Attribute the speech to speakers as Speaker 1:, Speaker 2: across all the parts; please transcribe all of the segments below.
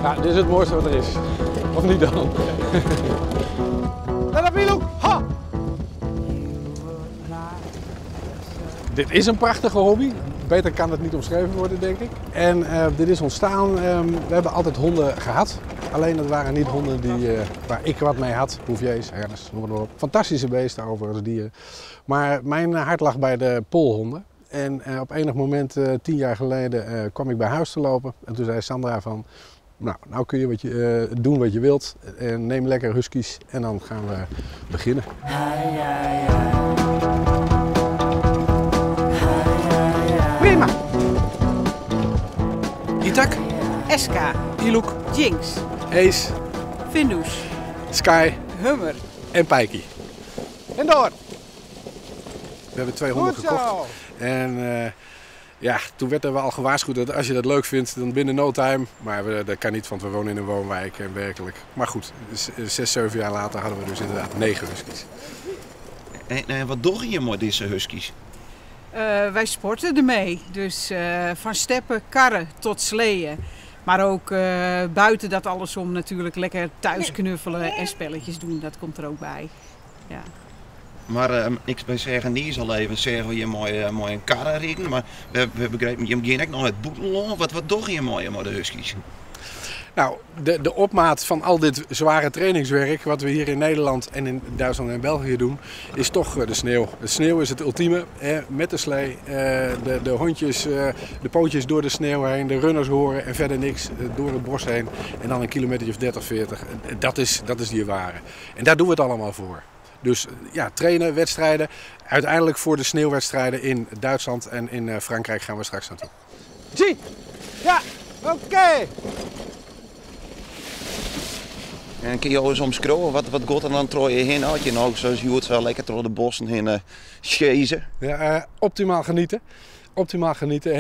Speaker 1: Ja, dit is het mooiste wat er is. Of niet dan? Let op, Milou! Ha! Dit is een prachtige hobby. Beter kan het niet omschreven worden, denk ik. En dit is ontstaan, we hebben altijd honden gehad. Alleen het waren niet honden waar ik wat mee had. Bouviers, herders, noem maar op. Fantastische beesten overigens, dieren. Maar mijn hart lag bij de poolhonden. En op enig moment, 10 jaar geleden, kwam ik bij huis te lopen. En toen zei Sandra van, nou kun je doen wat je wilt. Neem lekker huskies en dan gaan we beginnen. Prima! Itak,
Speaker 2: Eska,
Speaker 1: Iluk,
Speaker 2: Jinx,
Speaker 1: Ace,
Speaker 2: Findus,
Speaker 1: Sky
Speaker 2: Hummer.
Speaker 1: en Pikey. En door! We hebben 2 honden gekocht. En ja, toen werd er wel al gewaarschuwd dat als je dat leuk vindt, dan binnen no time. Maar dat kan niet, want we wonen in een woonwijk en werkelijk. Maar goed, 6, 7 jaar later hadden we dus inderdaad 9 huskies.
Speaker 3: En wat doe je met deze huskies?
Speaker 2: Wij sporten ermee. Dus van steppen, karren tot sleeën. Maar ook buiten dat alles om natuurlijk lekker thuis knuffelen en spelletjes doen. Dat komt er ook bij. Ja.
Speaker 3: Maar ik bij zeggen niet al even zeggen we je mooi een karren rijden. Maar we begrijpen, je gaat ook nog het boetelon. Wat doe je mooi met de huskies?
Speaker 1: Nou, de opmaat van al dit zware trainingswerk, wat we hier in Nederland en in Duitsland en België doen, is toch de sneeuw. De sneeuw is het ultieme, met de slee, de hondjes, de pootjes door de sneeuw heen, de runners horen en verder niks, door het bos heen. En dan een kilometer of 30, 40. Dat is die ware. En daar doen we het allemaal voor. Dus ja, trainen, wedstrijden, uiteindelijk voor de sneeuwwedstrijden in Duitsland en in Frankrijk gaan we straks naartoe. Zie! Ja, oké!
Speaker 3: En kun je eens omschrijven, wat gaat er dan door je heen uit? Je nou, zoals je hoort, wel lekker door de bossen heen chasen.
Speaker 1: Ja, optimaal genieten. Optimaal genieten.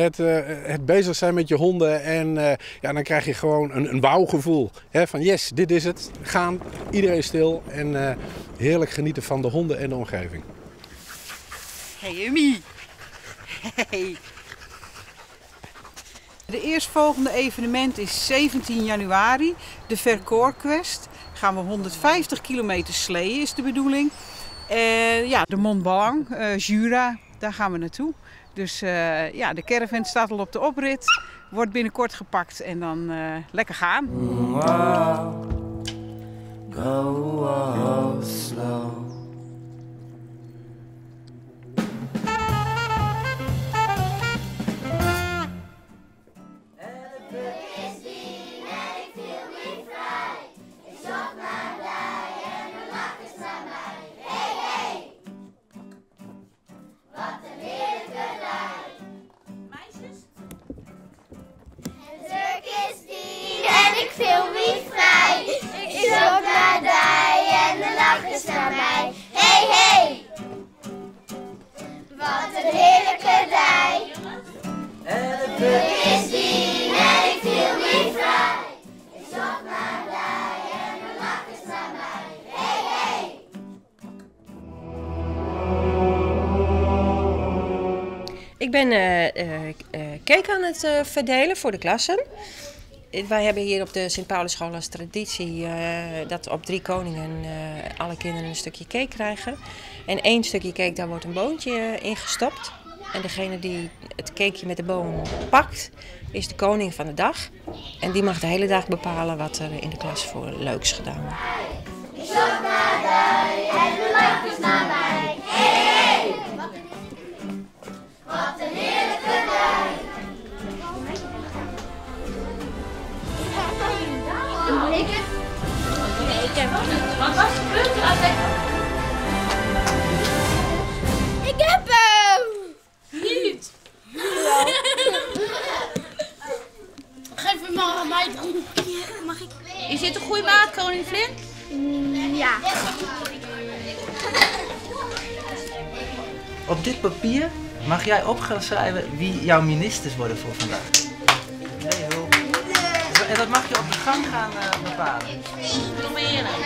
Speaker 1: Het bezig zijn met je honden en ja, dan krijg je gewoon een wauwgevoel. Van yes, dit is het. Gaan, iedereen stil en heerlijk genieten van de honden en de omgeving.
Speaker 2: Hey Emmy! Hey! De eerstvolgende evenement is 17 januari, de Verkoorquest. Gaan we 150 kilometer sleeën is de bedoeling. En ja, de Mont Blanc, Jura, daar gaan we naartoe. Dus ja, de caravan staat al op de oprit, wordt binnenkort gepakt en dan lekker gaan. Go slow.
Speaker 4: Ik voel me vrij. Ik zoek naar die en de lach is naar mij. Hey, hey! Wat een heerlijke dij. Het is die en ik voel me vrij. Ik zoek naar die en de lach is naar mij. Hey, hey!
Speaker 5: Ik ben cake aan het verdelen voor de klassen. Wij hebben hier op de Sint-Paulusschool als traditie dat op 3 Koningen alle kinderen een stukje cake krijgen. En 1 stukje cake, daar wordt een boontje in gestopt. En degene die het cakeje met de boon pakt, is de koning van de dag. En die mag de hele dag bepalen wat er in de klas voor leuks gedaan wordt.
Speaker 4: Ik zoek naar die en de lach is naar mij. Hey, hey! Wat een heerlijke dag.
Speaker 6: Wat was de punt?
Speaker 4: Ik heb hem!
Speaker 6: Niet! Geef hem maar aan mij dan.
Speaker 4: Mag ik?
Speaker 6: Is dit een goede maat, koning Flint?
Speaker 4: Ja.
Speaker 7: Op dit papier mag jij op gaan schrijven wie jouw ministers worden voor vandaag. Nee, hulp. En dat mag je op de gang gaan bepalen.
Speaker 6: Doe maar hier nou.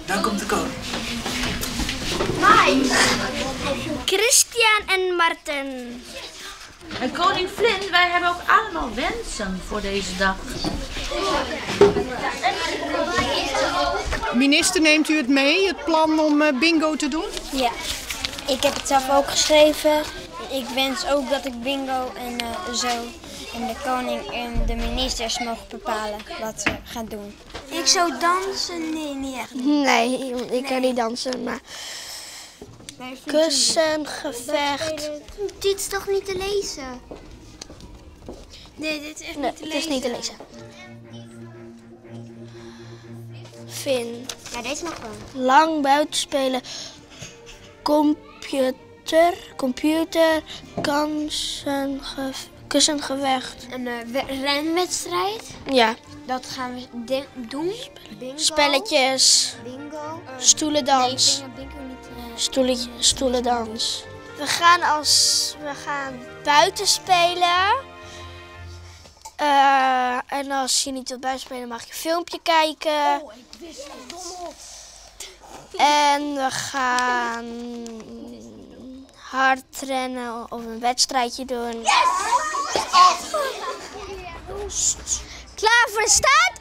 Speaker 7: Dan kom komt de koning.
Speaker 8: Christian en Marten.
Speaker 6: En koning Flint, wij hebben ook allemaal wensen voor deze dag.
Speaker 2: Minister, neemt u het mee, het plan om bingo te doen?
Speaker 8: Ja, ik heb het zelf ook geschreven. Ik wens ook dat ik bingo en zo. En de koning en de ministers mogen bepalen wat ze gaan doen. Ik zou dansen? Nee, niet echt. Nee, ik kan niet dansen, maar... Kussengevecht. Dit is toch niet te lezen? Nee, dit is echt niet te lezen. Het is niet te lezen. Finn. Ja, deze mag wel. Lang buitenspelen. Computer, kussengevecht. Een renwedstrijd? Ja. Dat gaan we doen. Bingo. Spelletjes. Bingo. Stoelendans. Nee, bingo niet. Stoelendans. We gaan buiten spelen. En als je niet wilt buiten spelen, mag je een filmpje kijken. Oh, ik wist het, dommel. En we gaan hard rennen of een wedstrijdje doen. Yes! Klaar voor de start?